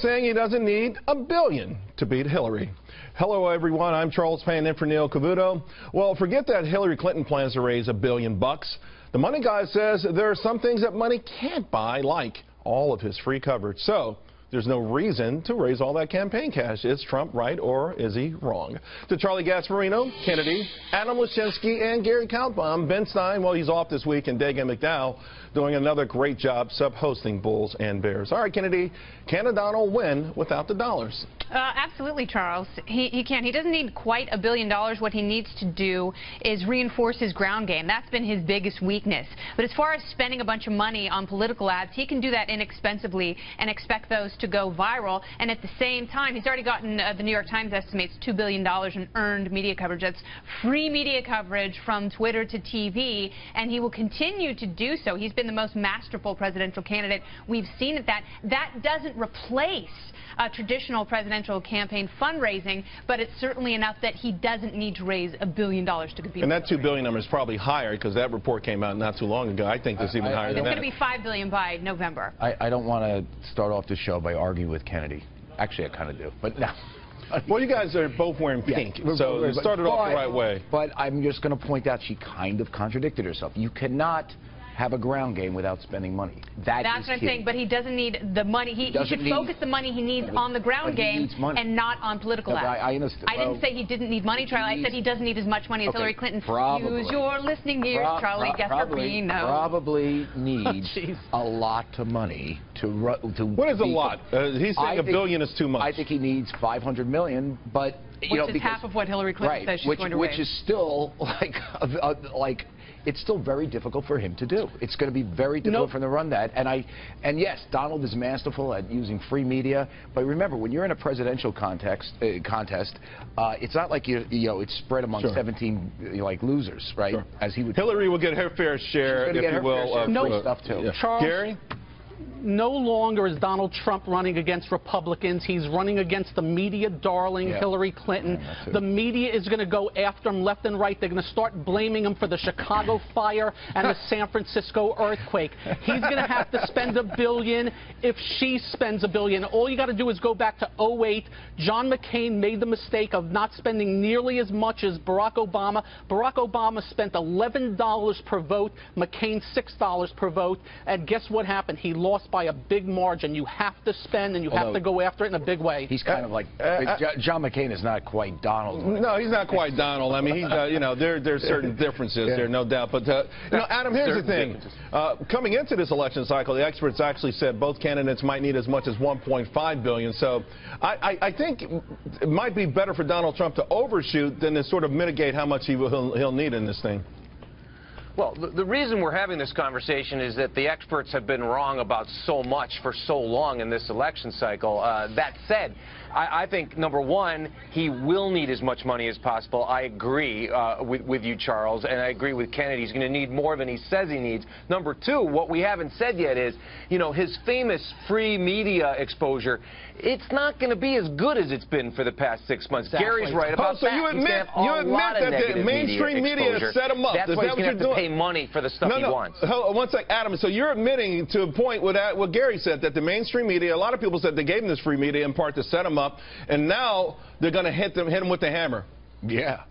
saying he doesn't need $1 billion to beat Hillary. Hello, everyone. I'm Charles Payne in for Neil Cavuto. Well, forget that Hillary Clinton plans to raise $1 billion. The money guy says there are some things that money can't buy, like all of his free coverage. So there's no reason to raise all that campaign cash. Is Trump right or is he wrong? To Charlie Gasparino, Kennedy, Adam Lashinsky, and Gary Kaltbaum, Ben Stein, well, he's off this week, and Dagan McDowell doing another great job sub-hosting Bulls and Bears. All right, Kennedy, can Donald win without the dollars? Absolutely, Charles. He can. He doesn't need quite $1 billion. What he needs to do is reinforce his ground game. That's been his biggest weakness. But as far as spending a bunch of money on political ads, he can do that inexpensively and expect those to go viral. And at the same time, he's already gotten, the New York Times estimates, $2 billion in earned media coverage. That's free media coverage from Twitter to TV, and he will continue to do so. He's been the most masterful presidential candidate we've seen at that. That doesn't replace traditional presidential campaign fundraising, but it's certainly enough that he doesn't need to raise $1 billion to compete. And that $2 billion number is probably higher because that report came out not too long ago. I think it's even higher than that. It's going to be $5 billion by November. I don't want to start off the show by arguing with Kennedy. Actually, I kind of do, but no. Well, you guys are both wearing pink, so it started off the right way. But I'm just going to point out she kind of contradicted herself. You cannot have a ground game without spending money. That's what I'm saying, but he doesn't need the money. He should focus the money he needs on the ground game and not on political ads. I understand. I didn't say he didn't need money, Charlie. I said he doesn't need as much money as Hillary Clinton. Use your listening ears, Charlie Gasparino. Probably needs a lot of money to What is a lot? He's saying $1 billion is too much. I think he needs $500 million, but which is half of what Hillary Clinton says she's going to raise. Which is still like it's still very difficult for him to do. It's going to be very difficult for him to run that. And yes, Donald is masterful at using free media. But remember, when you're in a presidential contest, it's not like it's spread among 17 like losers, right? Sure. As he would. Hillary will get her fair share, if you will. No stuff too. Yeah. Charles, Gary? no longer is Donald Trump running against Republicans. He's running against the media darling Hillary Clinton. The media is going to go after him left and right. They're going to start blaming him for the Chicago fire and the San Francisco earthquake. He's going to have to spend $1 billion if she spends $1 billion. All you got to do is go back to 2008. John McCain made the mistake of not spending nearly as much as Barack Obama. Barack Obama spent $11 per vote, McCain $6 per vote, and guess what happened? He lost by a big margin. You have to spend and you have to go after it in a big way. He's kind of like John McCain is not quite Donald. No, he's not quite Donald. I mean, he's there's certain differences there, no doubt. But Adam, here's the thing. Coming into this election cycle, the experts actually said both candidates might need as much as $1.5 billion. So I think it might be better for Donald Trump to overshoot than to sort of mitigate how much he'll need in this thing. Well, the reason we're having this conversation is that the experts have been wrong about so much for so long in this election cycle. That said, I think, number one, he will need as much money as possible. I agree with you, Charles, and I agree with Kennedy. He's going to need more than he says he needs. Number two, what we haven't said yet is, his famous free media exposure, it's not going to be as good as it's been for the past 6 months. Exactly. Gary's right about that. So you admit that the mainstream media set him up. That's why he's going to have to pay money for the stuff he wants. One sec, Adam. So you're admitting to a point with what Gary said, that the mainstream media, a lot of people said they gave him this free media in part to set him up, and now they're going to hit him with the hammer. Yeah.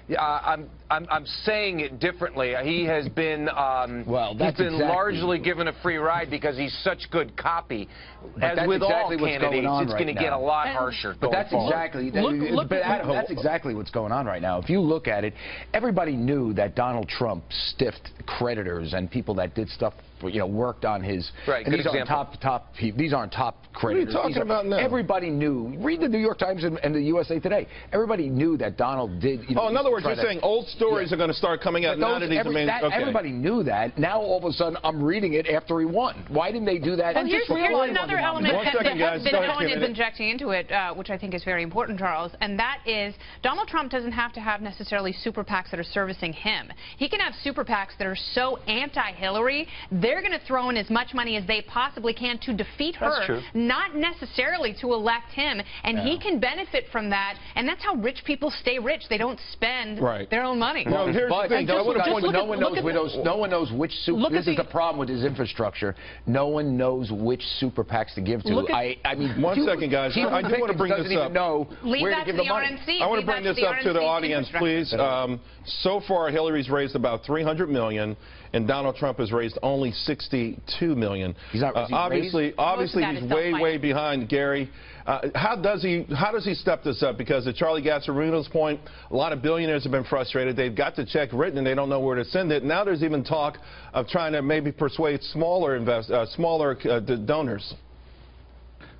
Yeah, I'm saying it differently. He has been largely given a free ride because he's such good copy. As with all candidates, it's going to get a lot harsher. But that's exactly that's exactly what's going on right now. If you look at it, everybody knew that Donald Trump stiffed creditors and people that did stuff, worked on his. Right. And these aren't top creditors. What are you talking about now? Everybody knew. Read the New York Times and the USA Today. Everybody knew that Donald did. In other words, you're saying old stories are going to start coming out now that he's everybody knew that. Now all of a sudden I'm reading it after he won. Why didn't they do that? And here's another element that Cohen is injecting into it, which I think is very important, Charles, and that is Donald Trump doesn't have to have necessarily super PACs that are servicing him. He can have super PACs that are so anti-Hillary, they're they're going to throw in as much money as they possibly can to defeat her, That's true. not necessarily to elect him. And he can benefit from that. And that's how rich people stay rich. They don't spend their own money. No, here's the thing. No one knows which super. This is the problem with his infrastructure. No one knows which super PACs to give to. I mean, one second, guys. I do want to bring this up. Leave that to the RNC. I want to bring this up to the audience, please. So far, Hillary's raised about $300 million, and Donald Trump has raised only $62 million. He's not. Obviously, he's way behind Gary. How does he step this up? Because at Charlie Gassaruno's point, a lot of billionaires have been frustrated. They've got the check written and they don't know where to send it. Now there's even talk of trying to maybe persuade smaller donors.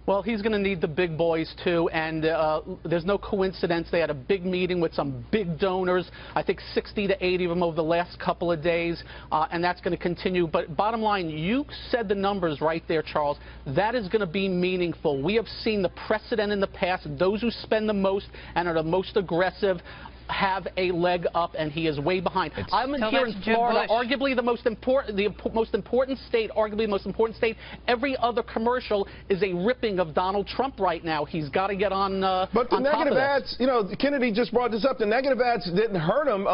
Well, he's going to need the big boys, too, and there's no coincidence. They had a big meeting with some big donors, I think 60 to 80 of them over the last couple of days, and that's going to continue. But bottom line, you said the numbers right there, Charles. That is going to be meaningful. We have seen the precedent in the past. Those who spend the most and are the most aggressive have a leg up, and he is way behind. I'm here in Florida, arguably the most important state. Every other commercial is a ripping of Donald Trump right now. He's got to get on. But the negative ads, you know, Kennedy just brought this up. The negative ads didn't hurt him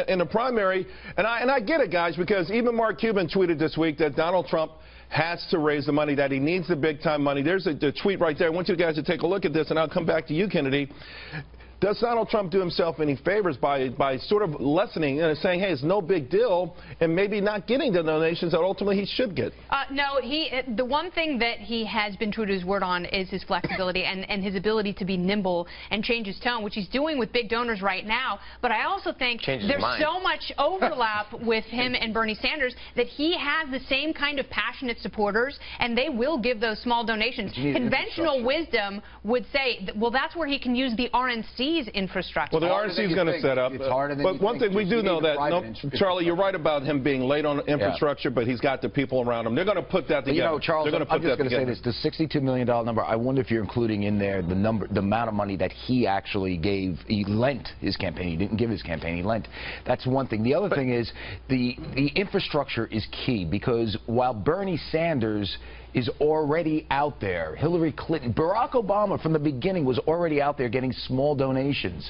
in the primary, and I get it, guys, because even Mark Cuban tweeted this week that Donald Trump has to raise the money, that he needs the big-time money. There's the tweet right there. I want you guys to take a look at this, and I'll come back to you, Kennedy. Does Donald Trump do himself any favors by sort of lessening and saying, hey, it's no big deal, and maybe not getting the donations that ultimately he should get? No, the one thing that he has been true to his word on is his flexibility and his ability to be nimble and change his tone, which he's doing with big donors right now. But I also think there's so much overlap with him and Bernie Sanders that he has the same kind of passionate supporters, and they will give those small donations. Conventional wisdom would say, well, that's where he can use the RNC's infrastructure. Well, the RNC is going to set up. But one thing we do know that, Charlie, you're right about him being late on infrastructure, but he's got the people around him. They're going to put that together. You know, Charles, I'm just going to say this. The $62 million number, I wonder if you're including in there the amount of money that he actually gave. He lent his campaign. He didn't give his campaign. He lent. That's one thing. The other thing is the infrastructure is key, because while Bernie Sanders is already out there, Hillary Clinton, Barack Obama from the beginning was already out there getting small donations.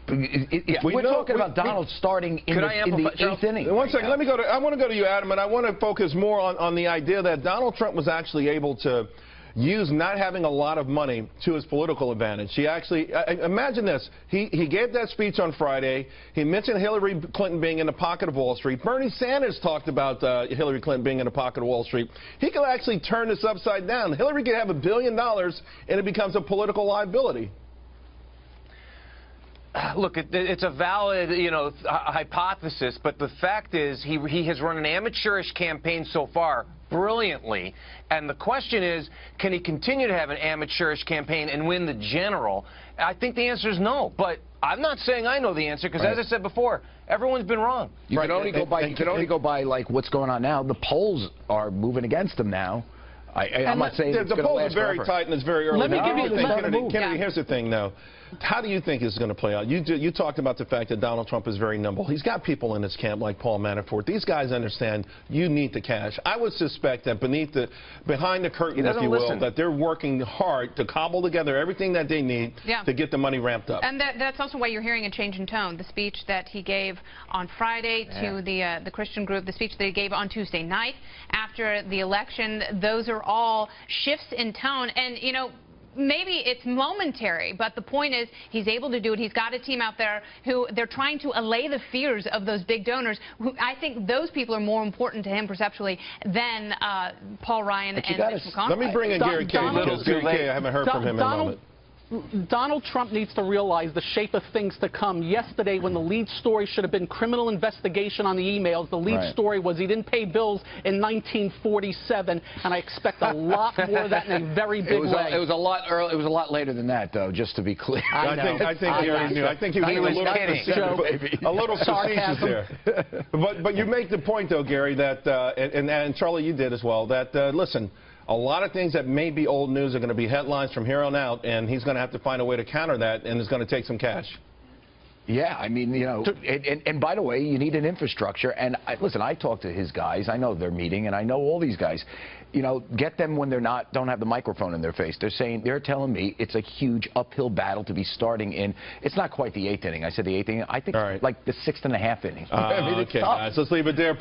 We're talking about Donald starting in the eighth inning. One second. I want to go to you, Adam, and I want to focus more on the idea that Donald Trump was actually able to use not having a lot of money to his political advantage. He actually, imagine this, he gave that speech on Friday. He mentioned Hillary Clinton being in the pocket of Wall Street. Bernie Sanders talked about Hillary Clinton being in the pocket of Wall Street. He could actually turn this upside down. Hillary could have $1 billion and it becomes a political liability. Look, it's a valid, hypothesis, but the fact is he has run an amateurish campaign so far brilliantly, and the question is, can he continue to have an amateurish campaign and win the general? I think the answer is no, but I'm not saying I know the answer, because as I said before, everyone's been wrong. You can only go by like what's going on now. The polls are moving against him now. I'm not saying the polls are very tight and it's very early. Let me give you Kennedy, here's the thing, though. How do you think this is going to play out? You talked about the fact that Donald Trump is very nimble. He's got people in his camp like Paul Manafort. These guys understand you need the cash. I would suspect that behind the curtain, if you will, that they're working hard to cobble together everything that they need to get the money ramped up. And that's also why you're hearing a change in tone. The speech that he gave on Friday to the Christian group, the speech that he gave on Tuesday night after the election, those are all shifts in tone. And, maybe it's momentary, but the point is he's able to do it. He's got a team out there who they're trying to allay the fears of those big donors. Who I think those people are more important to him perceptually than Paul Ryan and Mitch McConnell. Let me bring in Gary Kay, because Gary Kay, I haven't heard from him in a moment. Donald Trump needs to realize the shape of things to come. Yesterday, when the lead story should have been criminal investigation on the emails, the lead story was he didn't pay bills in 1947, and I expect a lot more of that in a very big way. It was a lot early. It was a lot later than that, though. Just to be clear. I think Gary knew. I think he was a little facetious there. But you make the point, though, Gary, that and Charlie, you did as well. That listen. A lot of things that may be old news are going to be headlines from here on out, and he's going to have to find a way to counter that, and it's going to take some cash. Yeah, I mean, you know, and by the way, you need an infrastructure. And listen, I talk to his guys. I know they're meeting, and I know all these guys. You know, get them when don't have the microphone in their face. They're telling me it's a huge uphill battle to be starting in. It's not quite the 8th inning. I said the 8th inning. I think like the 6.5 inning. I mean, okay, guys, let's leave it there.